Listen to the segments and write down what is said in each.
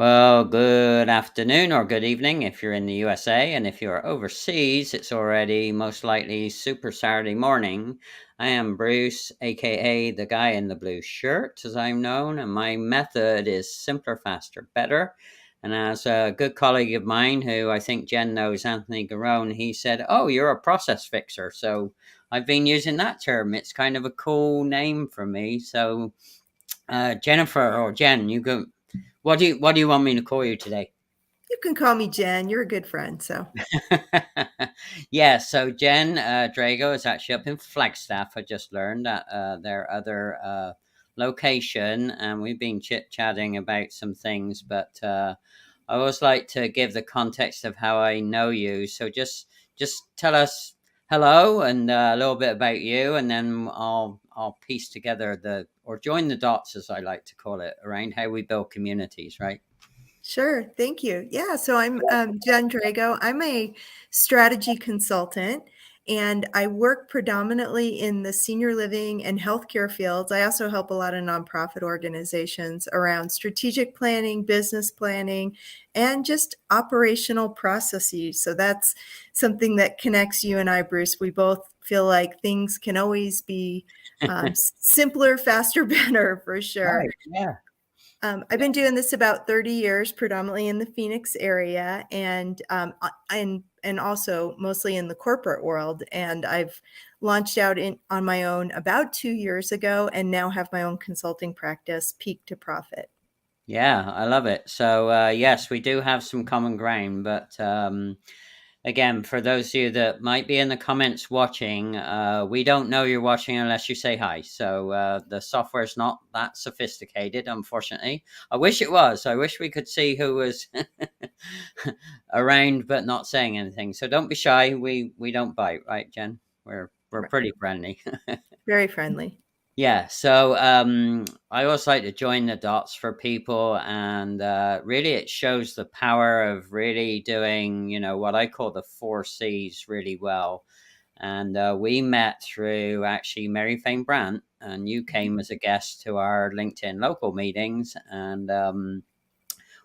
Well, good afternoon or good evening if you're in the USA, and if you're overseas, it's already most likely Super Saturday morning. I am Bruce, aka the guy in the blue shirt, as I'm known, and my method is simpler, faster, better. And as a good colleague of mine, who I think Jen knows, Anthony Garone, he said, "Oh, you're a process fixer." So I've been using that term. It's kind of a cool name for me. So, Jennifer or Jen, you go. What do you want me to call you today? You can call me Jen. You're a good friend. So, Yeah, so Jen Drago is actually up in Flagstaff. I just learned at their other location, and we've been chit chatting about some things. But I always like to give the context of how I know you. So just tell us hello and a little bit about you, and then I'll piece together the or join the dots, as I like to call it, around how we build communities. Right? sure. Thank you. Yeah. So, I'm Jen Drago. I'm a strategy consultant and I work predominantly in the senior living and healthcare fields. I also help a lot of nonprofit organizations around strategic planning, business planning, and just operational processes. So, that's something that connects you and I, Bruce. We both feel like things can always be simpler, faster, better for sure. Right. Yeah. I've been doing this about 30 years, predominantly in the Phoenix area, and also mostly in the corporate world. And I've launched out on my own about 2 years ago, and now have my own consulting practice, Peak to Profit. Yeah, I love it. So, yes, we do have some common ground, but again, for those of you that might be in the comments watching, we don't know you're watching unless you say hi. So, the software's not that sophisticated, unfortunately. I wish it was. I wish we could see who was around but not saying anything. So, don't be shy. We don't bite, right, Jen? We're Right. pretty friendly. Very friendly. Yeah, so I always like to join the dots for people, and really it shows the power of really doing, what I call the four C's really well. And we met through actually Mary Fane Brandt, and you came as a guest to our LinkedIn local meetings, and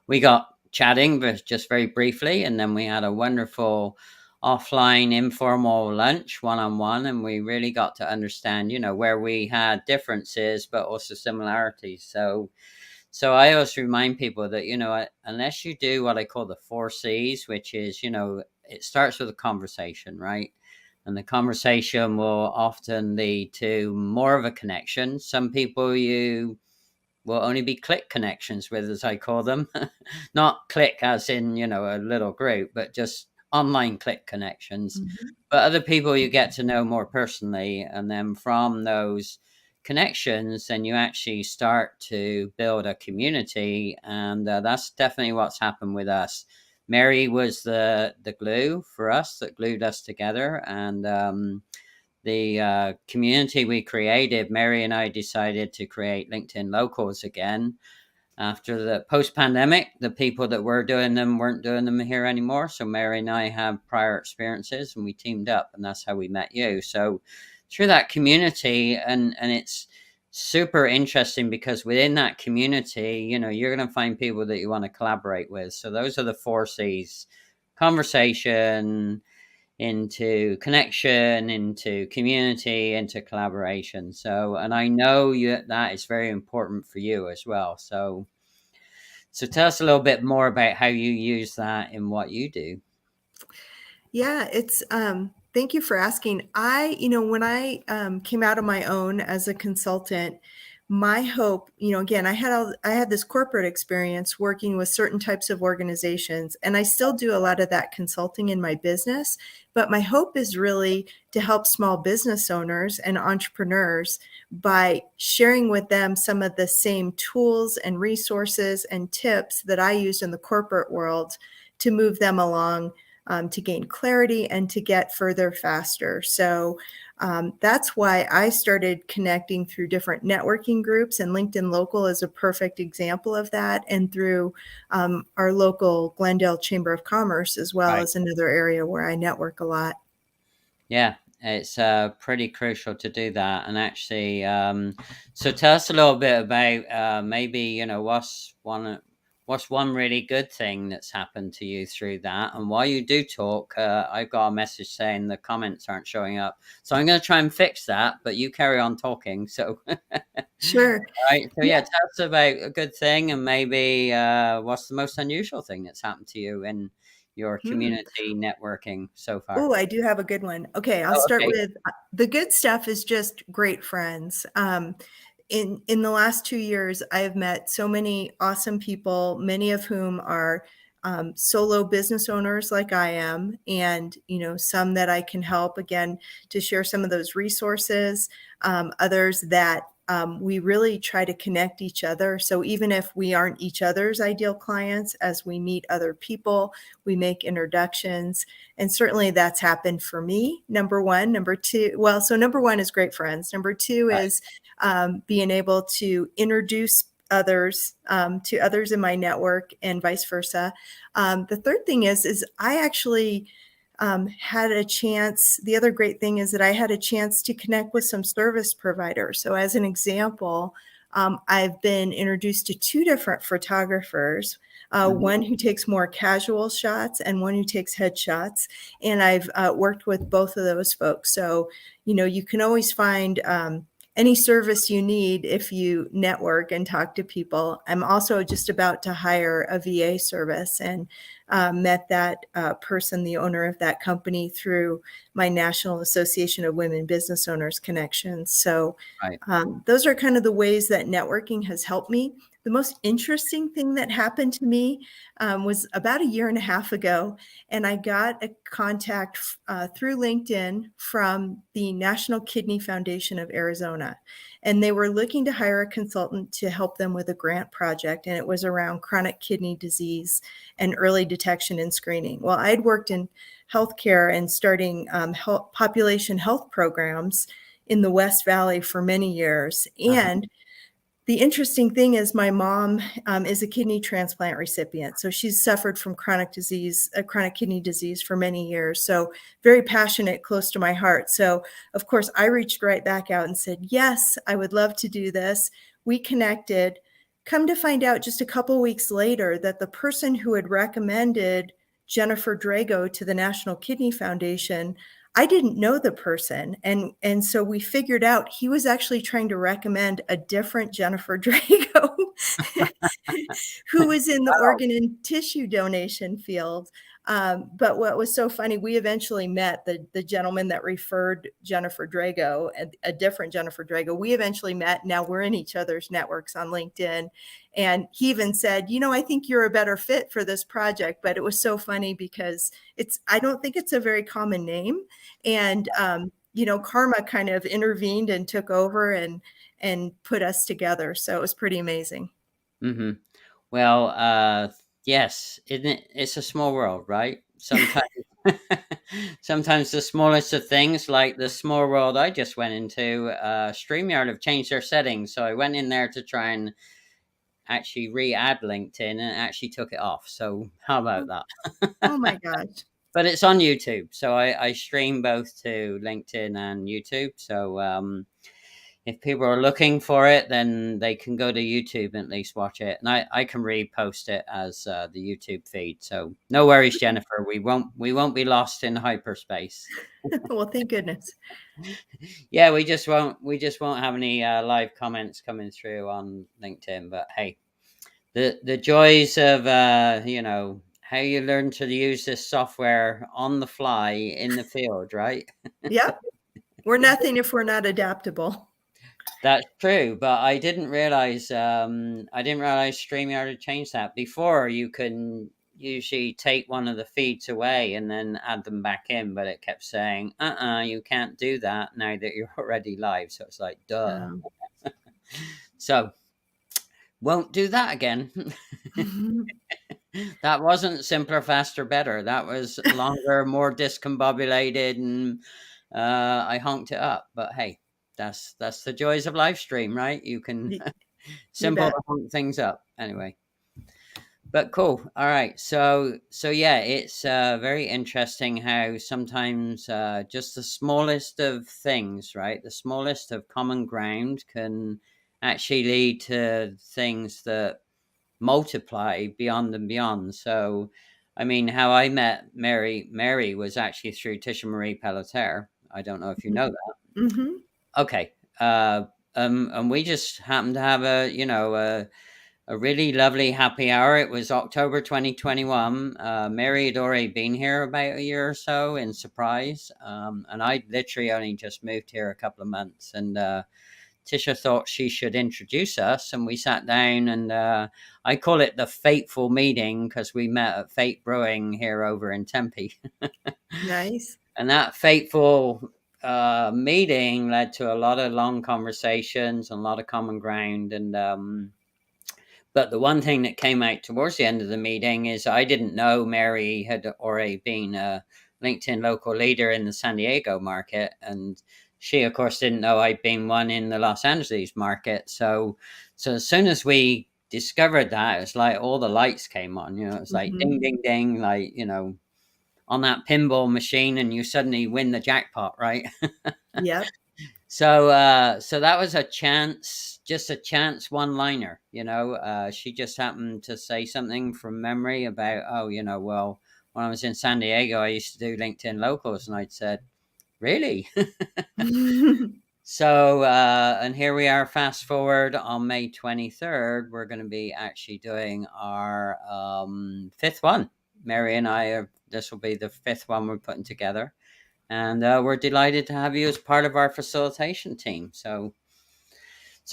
we got chatting but just very briefly, and then we had a wonderful offline informal lunch one-on-one, and we really got to understand where we had differences but also similarities. So I always remind people that unless you do what I call the four C's, which is it starts with a conversation, right? And the conversation will often lead to more of a connection. Some people you will only be click connections with, as I call them. Not click as in, a little group, but just online click connections. Mhm. But other people you get to know more personally. And then from those connections, then you actually start to build a community. And that's definitely what's happened with us. Mary was the glue for us that glued us together. And the community we created, Mary and I decided to create LinkedIn Locals again. After the post pandemic, the people that were doing them weren't doing them here anymore. So Mary and I have prior experiences and we teamed up, and that's how we met you. So through that community, and it's super interesting because within that community, you're going to find people that you want to collaborate with. So those are the four C's: conversation, into connection, into community, into collaboration. So, and I know that is very important for you as well. So tell us a little bit more about how you use that in what you do. Yeah, thank you for asking. When I came out of my own as a consultant, my hope, again, I had this corporate experience working with certain types of organizations, and I still do a lot of that consulting in my business. But my hope is really to help small business owners and entrepreneurs by sharing with them some of the same tools and resources and tips that I used in the corporate world to move them along, to gain clarity and to get further faster. So that's why I started connecting through different networking groups, and LinkedIn Local is a perfect example of that. And through our local Glendale Chamber of Commerce as well, Right. as another area where I network a lot. Yeah, it's pretty crucial to do that. And actually, so tell us a little bit about maybe what's what's one really good thing that's happened to you through that? And while you do talk, I've got a message saying the comments aren't showing up. So I'm going to try and fix that, but you carry on talking. So, Sure. right. So, Yeah. yeah, tell us about a good thing and maybe what's the most unusual thing that's happened to you in your Hmm. community networking so far? Oh, I do have a good one. Okay, I'll Oh, start okay. with the good stuff is just great friends. In the last 2 years, I have met so many awesome people, many of whom are solo business owners like I am, and some that I can help again to share some of those resources. Others that we really try to connect each other. So even if we aren't each other's ideal clients, as we meet other people, we make introductions. And certainly that's happened for me, number one. Number two, well, so number one is great friends. Number two Right. is being able to introduce others to others in my network and vice versa. The third thing is I actually had a chance. The other great thing is that I had a chance to connect with some service providers. So as an example, I've been introduced to two different photographers, Mhm. one who takes more casual shots and one who takes headshots. And I've worked with both of those folks. So, you can always find any service you need if you network and talk to people. I'm also just about to hire a VA service and met that person, the owner of that company, through my National Association of Women Business Owners connections. So Right. those are kind of the ways that networking has helped me. The most interesting thing that happened to me was about a year and a half ago, and I got a contact through LinkedIn from the National Kidney Foundation of Arizona. And they were looking to hire a consultant to help them with a grant project, and it was around chronic kidney disease and early detection and screening. Well, I'd worked in healthcare and starting population health programs in the West Valley for many years. Uh-huh. And the interesting thing is my mom is a kidney transplant recipient. So she's suffered from chronic disease, chronic kidney disease for many years. So very passionate, close to my heart. So of course I reached right back out and said, yes, I would love to do this. We connected. Come to find out just a couple weeks later that the person who had recommended Jennifer Drago to the National Kidney Foundation, I didn't know the person. And so we figured out he was actually trying to recommend a different Jennifer Drago who was in the Wow. organ and tissue donation field. But what was so funny, we eventually met the gentleman that referred Jennifer Drago, a different Jennifer Drago. We eventually met. Now we're in each other's networks on LinkedIn. And he even said, I think you're a better fit for this project. But it was so funny because I don't think it's a very common name. And, karma kind of intervened and took over and put us together. So it was pretty amazing. Hmm. Well, yes, isn't it? It's a small world, right? Sometimes, sometimes the smallest of things, like the small world I just went into, StreamYard have changed their settings, so I went in there to try and actually re-add LinkedIn, and it actually took it off. So how about Oh, that? oh my gosh. But it's on YouTube, so I stream both to LinkedIn and YouTube. So if people are looking for it, then they can go to YouTube and at least watch it, and I can repost it as the YouTube feed. So no worries, Jennifer. We won't be lost in hyperspace. Well, thank goodness. Yeah, we just won't have any live comments coming through on LinkedIn. But hey, the joys of how you learn to use this software on the fly in the field, right? Yep. We're nothing if we're not adaptable. That's true, but I didn't realize StreamYard had changed that. Before, you can usually take one of the feeds away and then add them back in, but it kept saying, you can't do that now that you're already live. So it's like, duh. Um, So won't do that again. That wasn't simpler, faster, better. That was longer, more discombobulated, and I honked it up. But hey, that's the joys of live stream, right? You can y- you simple bet. to honk things up anyway. But cool. All right. So yeah, it's very interesting how sometimes just the smallest of things, right? The smallest of common ground can actually lead to things that multiply beyond and beyond. So, I mean, how I met Mary was actually through Tisha Marie Pelletier. I don't know if you know that. Mm-hmm. Okay. And we just happened to have a really lovely happy hour. It was October 2021. Mary had already been here about a year or so in surprise. And I literally only just moved here a couple of months. And Tisha thought she should introduce us. And we sat down, and I call it the fateful meeting because we met at Fate Brewing here over in Tempe. Nice. And that fateful meeting led to a lot of long conversations and a lot of common ground. And but the one thing that came out towards the end of the meeting is I didn't know Mary had already been a LinkedIn local leader in the San Diego market. And she, of course, didn't know I'd been one in the Los Angeles market. So as soon as we discovered that, it was like all the lights came on. It was like Mm-hmm. ding, ding, ding, like, on that pinball machine, and you suddenly win the jackpot, right? Yep. So that was a chance, just a chance one liner. She just happened to say something from memory about, oh, well, when I was in San Diego, I used to do LinkedIn locals, and I'd said, really? So, and here we are, fast forward on May 23rd, we're going to be actually doing our fifth one. Mary and I this will be the fifth one we're putting together. And we're delighted to have you as part of our facilitation team. So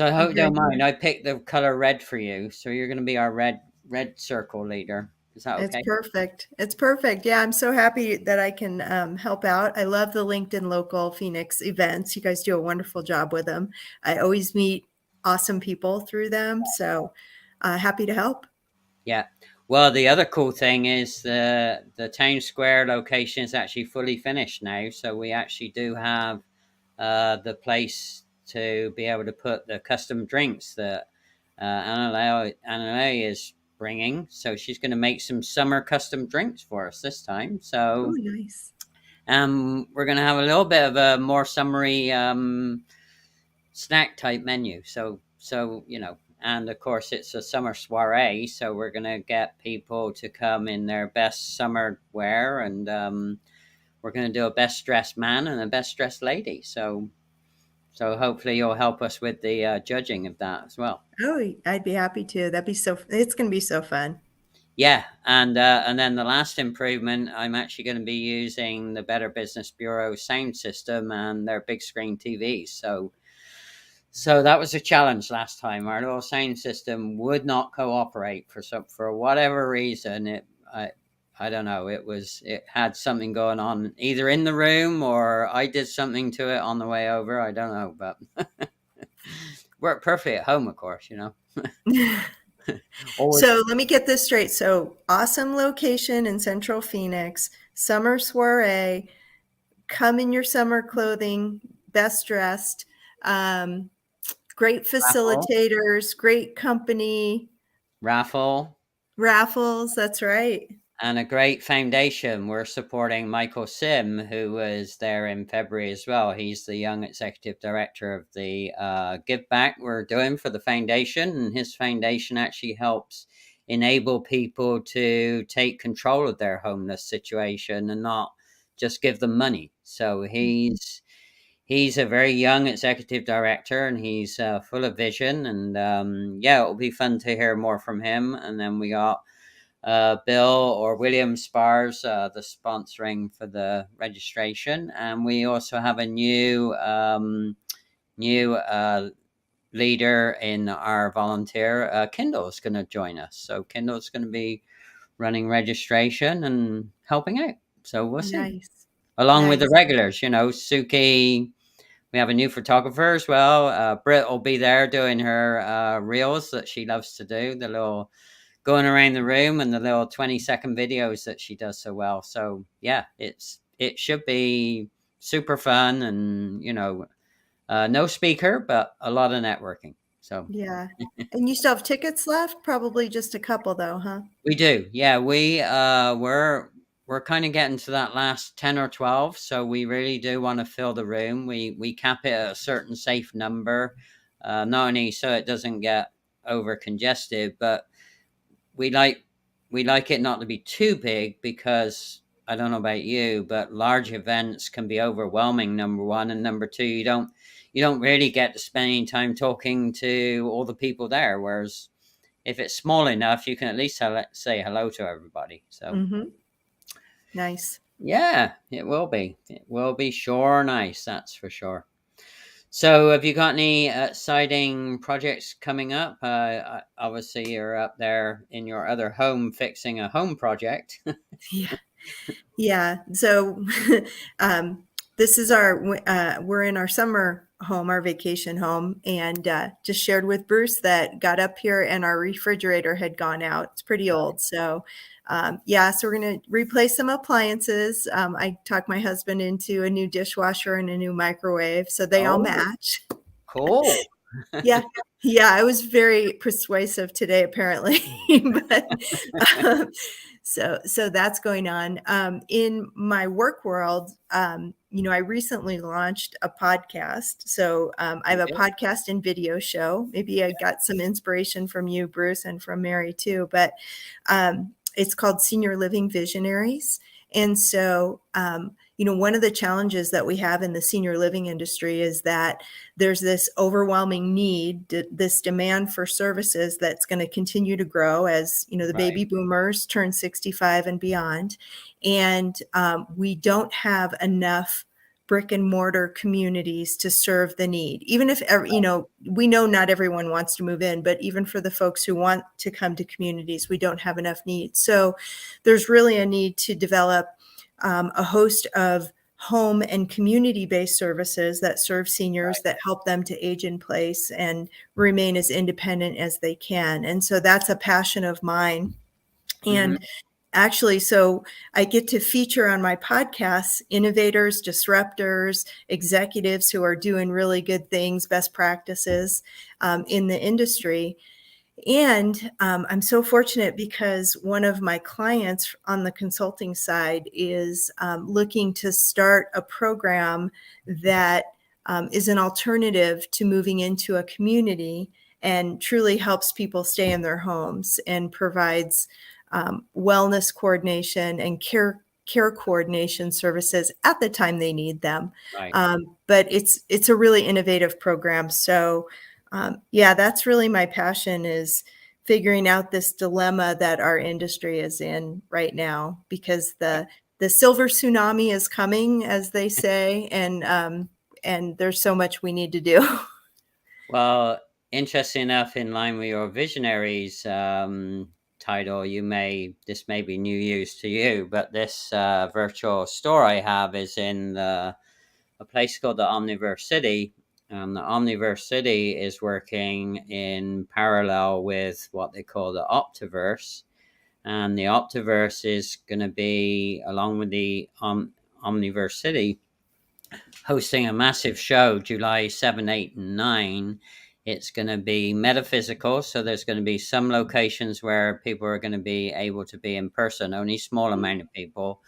I hope you don't Great. mind. I picked the color red for you. So you're going to be our red circle leader. Is that It's okay? perfect. It's perfect. Yeah, I'm so happy that I can help out. I love the LinkedIn local Phoenix events. You guys do a wonderful job with them. I always meet awesome people through them. So happy to help. Yeah. Well, the other cool thing is the town square location is actually fully finished now. So we actually do have the place to be able to put the custom drinks that Anna is bringing. So she's going to make some summer custom drinks for us this time. Oh, So nice. we're going to have a little bit of a more summery snack type menu. And of course it's a summer soiree, so we're going to get people to come in their best summer wear, and we're going to do a best dressed man and a best dressed lady. So hopefully you'll help us with the judging of that as well. Oh, I'd be happy to. It's going to be so fun. Yeah, and then the last improvement, I'm actually going to be using the Better Business Bureau sound system and their big screen TVs. So that was a challenge last time. Our little sound system would not cooperate for whatever reason. I don't know. It had something going on either in the room or I did something to it on the way over. I don't know, but worked perfectly at home, of course. Always. So let me get this straight. So awesome location in Central Phoenix, summer soiree, come in your summer clothing, best dressed, um, great Raffle, facilitators, great company, raffle, raffles. That's right. and a great foundation. We're supporting Michael Sim, who was there in February as well. He's the young executive director of the Give Back we're doing for the foundation, and his foundation actually helps enable people to take control of their homeless situation and not just give them money. So he's a very young executive director, and he's full of vision. And yeah, it'll be fun to hear more from him. And then we got Bill or William Spars, the sponsoring for the registration, and we also have a new leader in our volunteer. Kindle is going to join us, so Kindle is going to be running registration and helping out. So we'll see, Nice. along with the Nice. regulars. Suki. We have a new photographer as well. Britt will be there doing her reels that she loves to do. The little going around the room and the little 20-second videos that she does so well. So yeah, it should be super fun, and no speaker, but a lot of networking. So Yeah. And you still have tickets left? Probably just a couple though, huh? we do. Yeah, we're kind of getting to that last 10 or 12, so we really do want to fill the room. We cap it at a certain safe number, not only so it doesn't get over congested, but we like it not to be too big, because I don't know about you, but large events can be overwhelming, number one, and number two, you don't really get to spend any time talking to all the people there. Whereas if it's small enough, you can at least say hello to everybody. So Mm-hmm. Nice. yeah, it will be. It will be sure nice, that's for sure. So, have you got any exciting projects coming up? Obviously, you're up there in your other home fixing a home project. Yeah. Yeah. So, um, this is we're in our summer home, our vacation home, and just shared with Bruce that got up here and our refrigerator had gone out. It's pretty old. So, yeah, so we're going to replace some appliances. I talked my husband into a new dishwasher and a new microwave. So they all Oh, match. cool. Yeah. Yeah, I was very persuasive today, apparently. But um, so that's going on. In my work world, I recently launched a podcast. So I have a Okay. podcast and video show. Maybe I got some inspiration from you, Bruce, and from Mary too. But it's called Senior Living Visionaries. And so, one of the challenges that we have in the senior living industry is that there's this overwhelming need, this demand for services that's going to continue to grow as, the Right. baby boomers turn 65 and beyond. And we don't have enough brick and mortar communities to serve the need. Even if, we know not everyone wants to move in, but even for the folks who want to come to communities, we don't have enough needs. So there's really a need to develop a host of home and community-based services that serve seniors, that help them to age in place and remain as independent as they can. And so that's a passion of mine. Hmm. And actually, so I get to feature on my podcasts innovators, disruptors, executives who are doing really good things, best practices in the industry. And I'm so fortunate because one of my clients on the consulting side is looking to start a program that is an alternative to moving into a community and truly helps people stay in their homes and provides wellness coordination and care coordination services at the time they need them. Right. But it's a really innovative program. So yeah, that's really my passion, is figuring out this dilemma that our industry is in right now, because the silver tsunami is coming, as they say, and there's so much we need to do. Well, interesting enough, in line with your visionaries title, this may be new news to you, but this virtual store I have is in a place called the Omniverse City. And the Omniverse City is working in parallel with what they call the Optiverse. And the Optiverse is going to be, along with the Omniverse City, hosting a massive show July 7, 8, and 9. It's going to be metaphysical. So there's going to be some locations where people are going to be able to be in person, only small amount of people.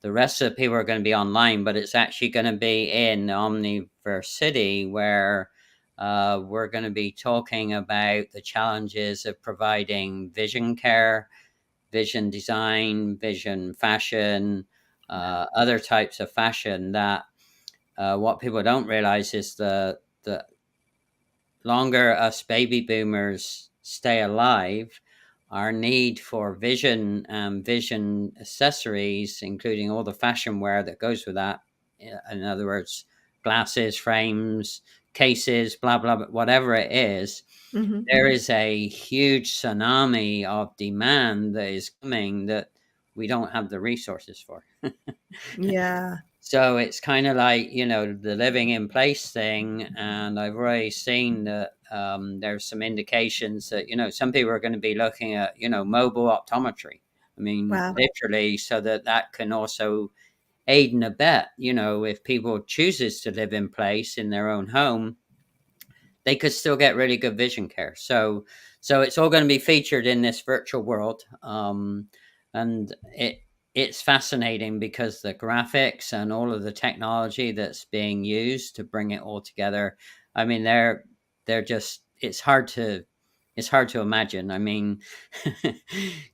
The rest of the people are going to be online, but it's actually going to be in Omniverse City, where we're going to be talking about the challenges of providing vision care, vision design, vision fashion, other types of fashion. That what people don't realize is the longer us baby boomers stay alive, our need for vision and vision accessories, including all the fashion wear that goes with that, in other words, glasses, frames, cases, blah, blah, blah, whatever it is, Mhm. there is a huge tsunami of demand that is coming that we don't have the resources for. Yeah. So it's kind of like, the living in place thing. And I've already seen that there's some indications that, some people are going to be looking at, mobile optometry. I mean, Wow. literally, so that can also aid and abet, if people chooses to live in place in their own home, they could still get really good vision care. So it's all going to be featured in this virtual world. And it's fascinating because the graphics and all of the technology that's being used to bring it all together. I mean, they're just, it's hard to it's hard to imagine. I mean, I'm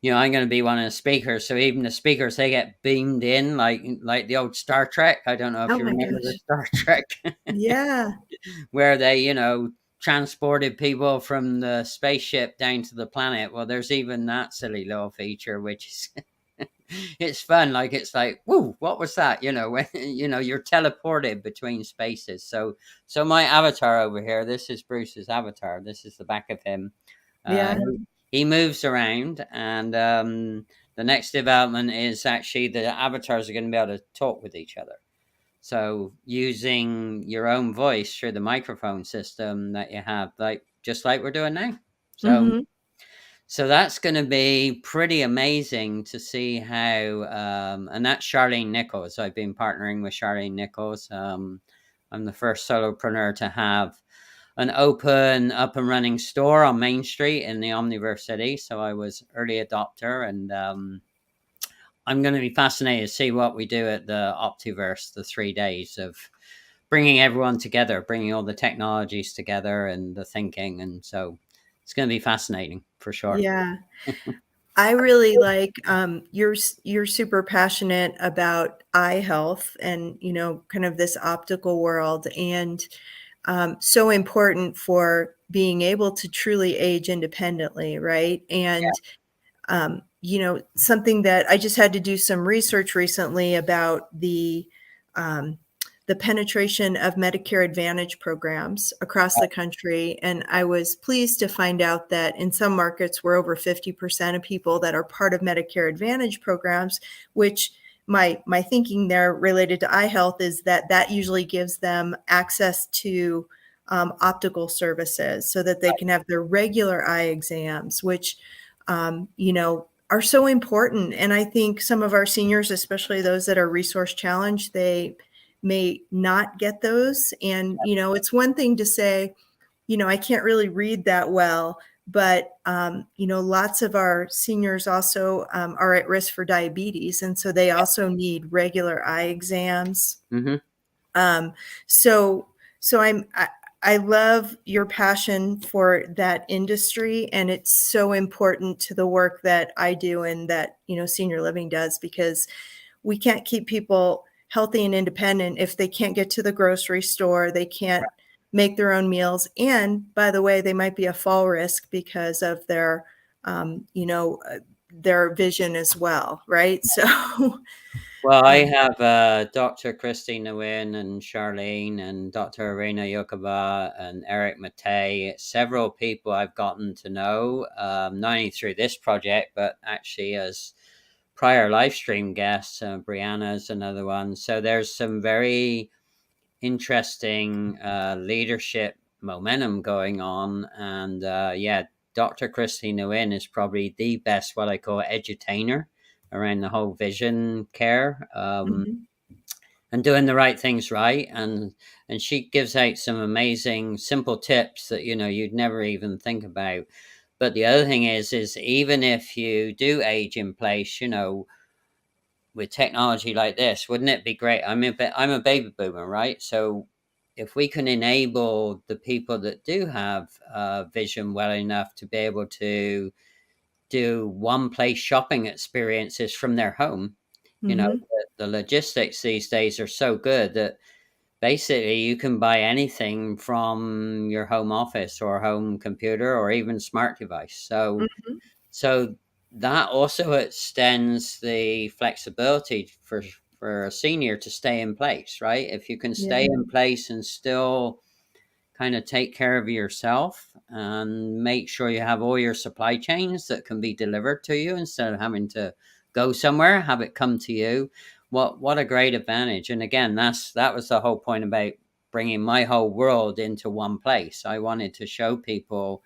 going to be one of the speakers, so even the speakers, they get beamed in like the old Star Trek. I don't know if Oh you my remember the gosh. Star Trek, Yeah. where they transported people from the spaceship down to the planet. Well, there's even that silly little feature, which is it's fun. Like, it's like, whoa, what was that? When you're teleported between spaces. So my avatar over here, this is Bruce's avatar. This is the back of him. Uh, Yeah. he moves around, and the next development is actually the avatars are going to be able to talk with each other. So using your own voice through the microphone system that you have, like just like we're doing now. So Hmm. so that's going to be pretty amazing to see how, and that's Charlene Nichols. I've been partnering with Charlene Nichols. I'm the first solopreneur to have an open, up and running store on Main Street in the Omniverse City. So I was early adopter, and I'm going to be fascinated to see what we do at the Optiverse, the 3 days of bringing everyone together, bringing all the technologies together and the thinking. And so it's going to be fascinating for sure. Yeah. I really like you're super passionate about eye health and kind of this optical world, and so important for being able to truly age independently, right? And something that I just had to do some research recently about um, the penetration of Medicare Advantage programs across the country. And I was pleased to find out that in some markets, we're over 50% of people that are part of Medicare Advantage programs, which my thinking there related to eye health is that usually gives them access to optical services so that they can have their regular eye exams, which are so important. And I think some of our seniors, especially those that are resource challenged, they may not get those. And, it's one thing to say, I can't really read that well, but, lots of our seniors also are at risk for diabetes. And so they also need regular eye exams. Mm-hmm. Um, so I love your passion for that industry, and it's so important to the work that I do and that senior living does, because we can't keep people healthy and independent if they can't get to the grocery store, they can't make their own meals, and by the way, they might be a fall risk because of their vision as well, right? So Well, I um, have Dr. Christine Nguyen and Charlene and Dr. Irina Yokova and Eric Matei, several people I've gotten to know, not only through this project, but actually as prior live stream guests. Brianna's another one. So there's some very interesting leadership momentum going on. And Dr. Christine Nguyen is probably the best, what I call, edutainer around the whole vision care, mhm. and doing the right things right. And she gives out some amazing simple tips that you'd never even think about. But the other thing is even if you do age in place, with technology like this, wouldn't it be great? I'm a baby boomer, right? So if we can enable the people that do have vision well enough to be able to do one place shopping experiences from their home, Mhm. the logistics these days are so good that basically you can buy anything from your home office or home computer or even smart device. Mhm. So that also extends the flexibility for a senior to stay in place, right? If you can stay Yeah. in place and still kind of take care of yourself and make sure you have all your supply chains that can be delivered to you instead of having to go somewhere, have it come to you. What a great advantage. And again, that was the whole point about bringing my whole world into one place. I wanted to show people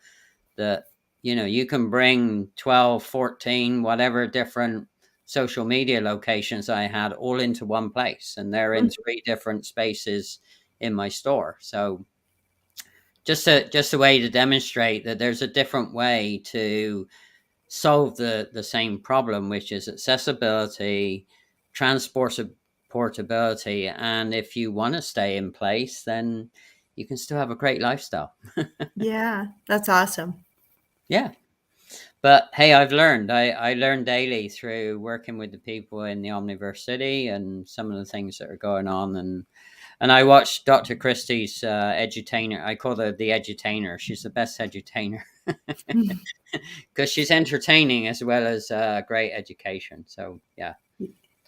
that you can bring 12, 14, whatever different social media locations I had all into one place, and they're in Mhm. three different spaces in my store. So just a way to demonstrate that there's a different way to solve the same problem, which is accessibility, transportability, and if you want to stay in place, then you can still have a great lifestyle. Yeah, that's awesome. Yeah. But hey, I've learned. I learn daily through working with the people in the Omniverse City and some of the things that are going on. And I watched Dr. Christie's edutainer. I call her the edutainer. She's the best edutainer because she's entertaining as well as great education. So yeah.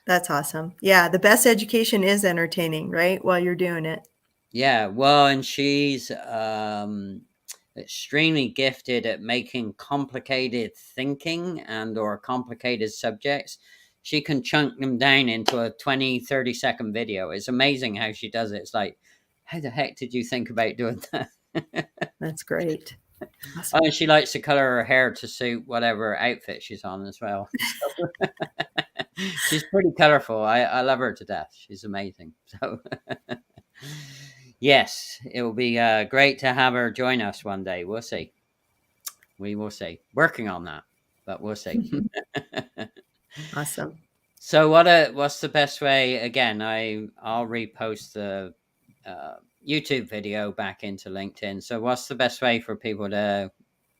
That's awesome. Yeah, the best education is entertaining, right? While you're doing it. Yeah, well, and she's extremely gifted at making complicated thinking and or complicated subjects. She can chunk them down into a 20-30 second video. It's amazing how she does it. It's like, how the heck did you think about doing that? That's great. Oh, Awesome. and she likes to color her hair to suit whatever outfit she's on as well. So, she's pretty colorful. I love her to death. She's amazing. So yes, it will be great to have her join us one day. We'll see. We will see. Working on that, but we'll see. Awesome. So, what's the best way? Again, I'll repost the YouTube video back into LinkedIn. So, what's the best way for people to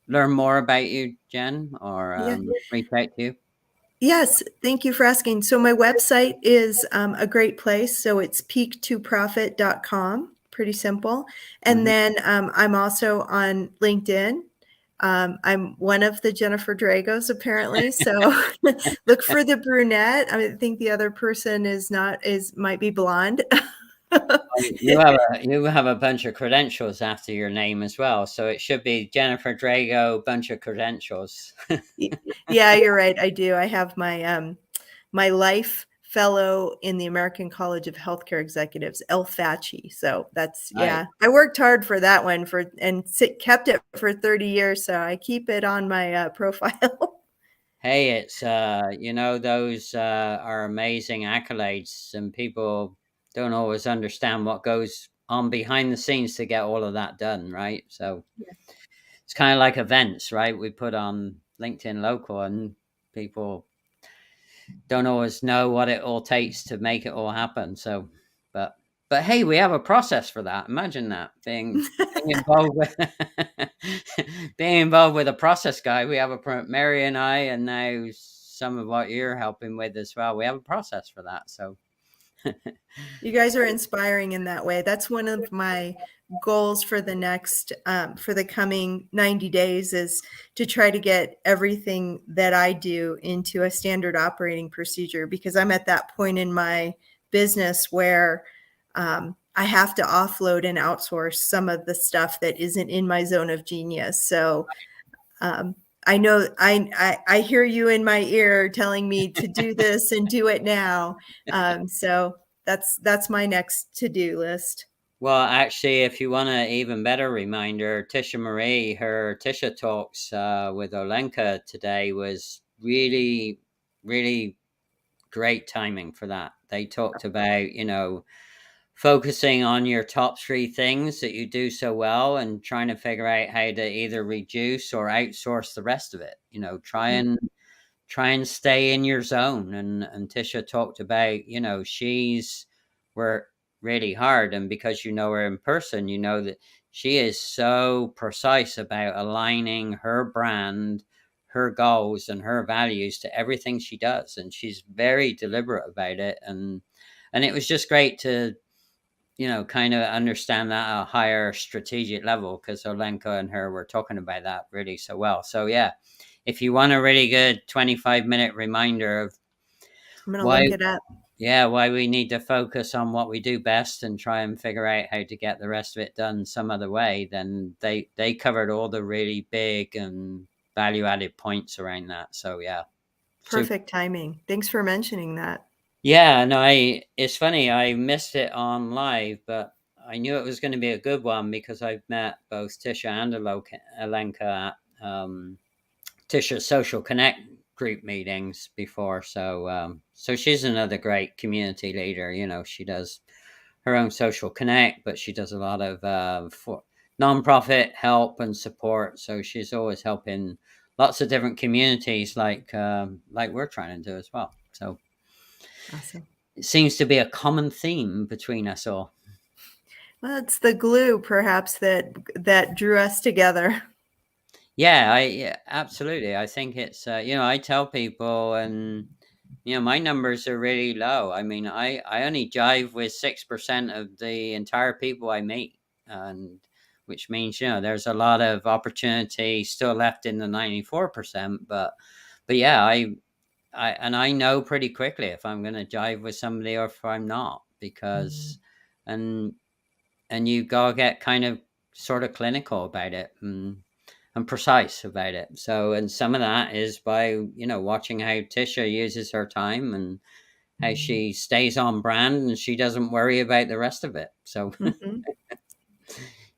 learn more about you, Jen, or Yeah. reach out to you? Yes, thank you for asking. So my website is a great place. So it's peak2profit.com, pretty simple. And then I'm also on LinkedIn. I'm one of the Jennifer Dragos, apparently. So look for the brunette. I think the other person might be blonde. You have a bunch of credentials after your name as well, so it should be Jennifer Drago, bunch of credentials. Yeah, you're right. I do. I have my life fellow in the American College of Healthcare Executives, 𝐿FACHI. So that's Right. I worked hard for that one kept it for 30 years. So I keep it on my profile. Hey, it's those are amazing accolades, and people don't always understand what goes on behind the scenes to get all of that done, right? So Yeah. it's kind of like events, right? We put on LinkedIn Local, and people don't always know what it all takes to make it all happen. So, but hey, we have a process for that. Imagine that being involved with being involved with a process guy. We have Mary and I, and now some of what you're helping with as well. We have a process for that. So You guys are inspiring in that way. That's one of my goals for the coming 90 days is to try to get everything that I do into a standard operating procedure, because I'm at that point in my business where I have to offload and outsource some of the stuff that isn't in my zone of genius. So I know I hear you in my ear telling me to do this and do it now. So that's my next to-do list. well, actually, if you want an even better reminder, Tisha Marie, her Tisha Talks with Olenka today was really, really great timing for that. They talked about, focusing on your top three things that you do so well and trying to figure out how to either reduce or outsource the rest of it. Try and stay in your zone. And Tisha talked about, she's worked really hard, and because you know her in person, you know that she is so precise about aligning her brand, her goals, and her values to everything she does, and she's very deliberate about it. And it was just great to kind of understand that at a higher strategic level, because Olenka and her were talking about that really so well. So yeah, if you want a really good 25-minute reminder of I'm going to why look it up. why we need to focus on what we do best and try and figure out how to get the rest of it done some other way, then they covered all the really big and value added points around that. So yeah. Perfect timing. Thanks for mentioning that. Yeah, no, it's funny, I missed it on live, but I knew it was going to be a good one because I've met both Tisha and Alenka at Tisha's Social Connect group meetings before. So she's another great community leader. She does her own Social Connect, but she does a lot of for nonprofit help and support. So she's always helping lots of different communities, like we're trying to do as well. So Awesome. it seems to be a common theme between us all. Well, it's the glue perhaps that drew us together. Yeah, absolutely. I think it's I tell people, and my numbers are really low. I mean, I only jive with 6% of the entire people I meet, and which means there's a lot of opportunity still left in the 94%. But yeah, I know pretty quickly if I'm going to jive with somebody or if I'm not, because and you gotta get kind of sort of clinical about it, and precise about it. So, and some of that is by watching how Tisha uses her time and how she stays on brand and she doesn't worry about the rest of it. So, Hmm.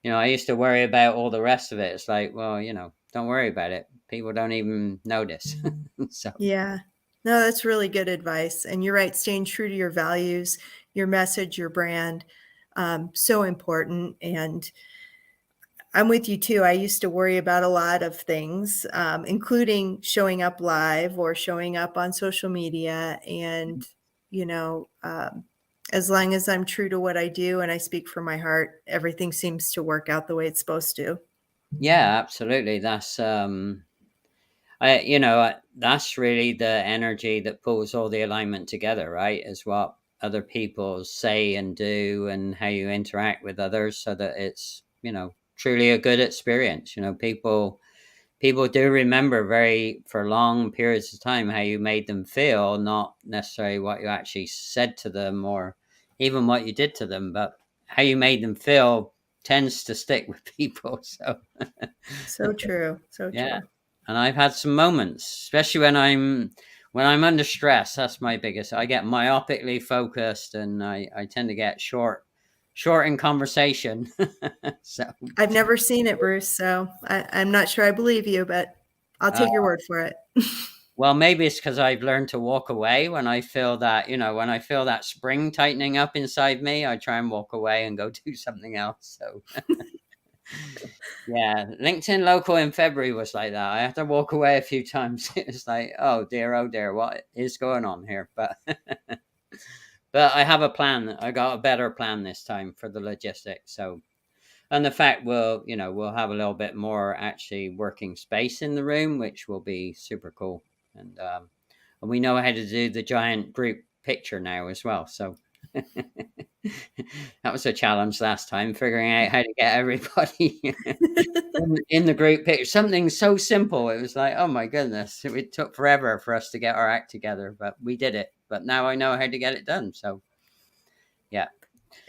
I used to worry about all the rest of it. It's like, well, don't worry about it. People don't even notice. So, Yeah. No, that's really good advice. And you're right, staying true to your values, your message, your brand, so important. And I'm with you too. I used to worry about a lot of things, including showing up live or showing up on social media. And, you know, um, as long as I'm true to what I do and I speak from my heart, everything seems to work out the way it's supposed to. yeah, absolutely. That's really the energy that pulls all the alignment together, right? Is what other people say and do, and how you interact with others, so that it's truly a good experience. People do remember very for long periods of time how you made them feel, not necessarily what you actually said to them or even what you did to them, but how you made them feel tends to stick with people. So So true. So yeah, true. and I've had some moments, especially when I'm under stress. That's my biggest. I get myopically focused, and I tend to get short in conversation. So I've never seen it, Bruce. So I'm not sure I believe you, but I'll uh, take your word for it. well, maybe it's because I've learned to walk away when I feel that when I feel that spring tightening up inside me. I try and walk away and go do something else. So yeah, LinkedIn local in February was like that. I had to walk away a few times. It's like, oh dear, what is going on here? But but I have a plan. I got a better plan this time for the logistics. So, and the fact we'll have a little bit more actually working space in the room, which will be super cool. And we know how to do the giant group picture now as well. So that was a challenge last time, figuring out how to get everybody in the group picture. Something so simple. It was like, oh my goodness, it took forever for us to get our act together, but we did it. But now I know how to get it done. So yeah,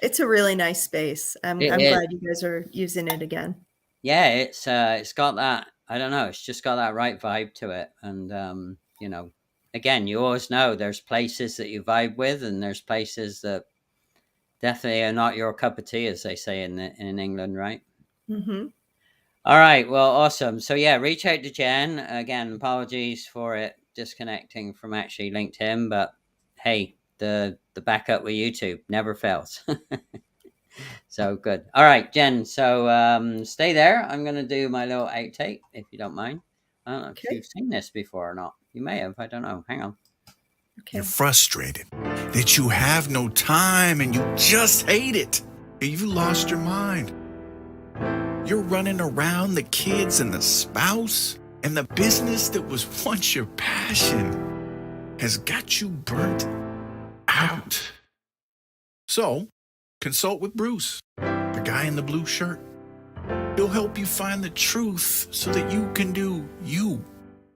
It's a really nice space. it I'm is. glad you guys are using it again. Yeah, it's got that. I don't know. It's just got that right vibe to it, and again, you always know there's places that you vibe with, and there's places that definitely are not your cup of tea, as they say in England, right? Hmm. All right. Well, awesome. So yeah, reach out to Jen. Again, apologies for it disconnecting from actually LinkedIn, but hey, the backup with YouTube never fails. So good. All right, Jen. So stay there. I'm gonna do my little outtake if you don't mind. I don't know if Okay. you've seen this before or not. You may have. I don't know. Hang on. You're Okay. frustrated that you have no time and you just hate it. You lost your mind. You're running around the kids and the spouse, and the business that was once your passion has got you burnt out. So, consult with Bruce, the guy in the blue shirt. He'll help you find the truth so that you can do you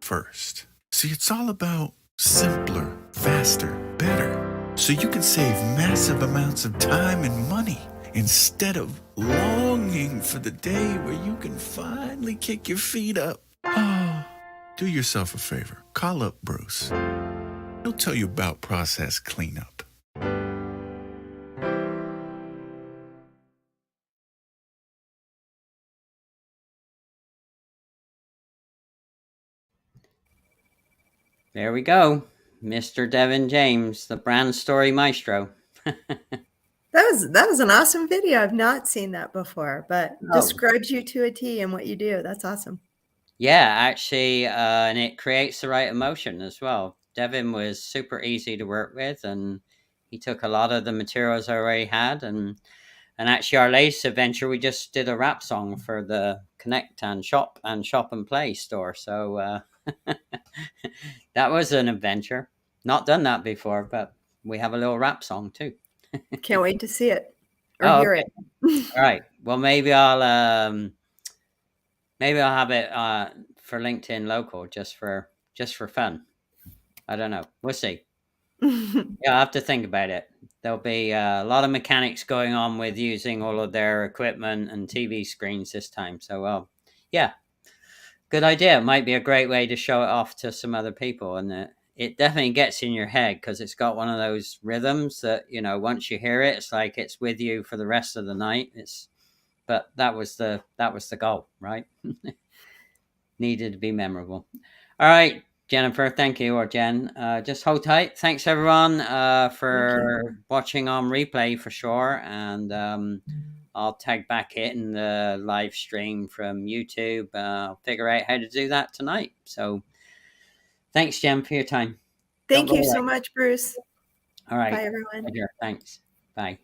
first. See, it's all about simpler, faster, better. So you can save massive amounts of time and money instead of longing for the day where you can finally kick your feet up. Do yourself a favor. Call up Bruce. He'll tell you about process cleanup. There we go, Mr. Devin James, the brand story maestro. That was an awesome video. I've not seen that before, but Oh, describes you to a T and what you do. That's awesome. yeah, actually, and it creates the right emotion as well. Devin was super easy to work with, and he took a lot of the materials I already had, And actually, our latest adventure, we just did a rap song for the Connect and Shop and Play store. So that was an adventure. Not done that before, but we have a little rap song too. Can't wait to see it or hear okay. it. All right. Well, maybe I'll have it for LinkedIn local just for fun. I don't know. We'll see. Yeah, I have to think about it. There'll be a lot of mechanics going on with using all of their equipment and TV screens this time. So, yeah, good idea. It might be a great way to show it off to some other people. And it definitely gets in your head because it's got one of those rhythms that, once you hear it, it's like it's with you for the rest of the night. But that was the goal, right? Needed to be memorable. All right. Jennifer, thank you, or Jen. Just hold tight. Thanks, everyone, for watching on replay for sure. And I'll tag back it in the live stream from YouTube. I'll figure out how to do that tonight. So thanks, Jen, for your time. Thank you so much, Bruce. All right. Bye, everyone. Thanks. Bye.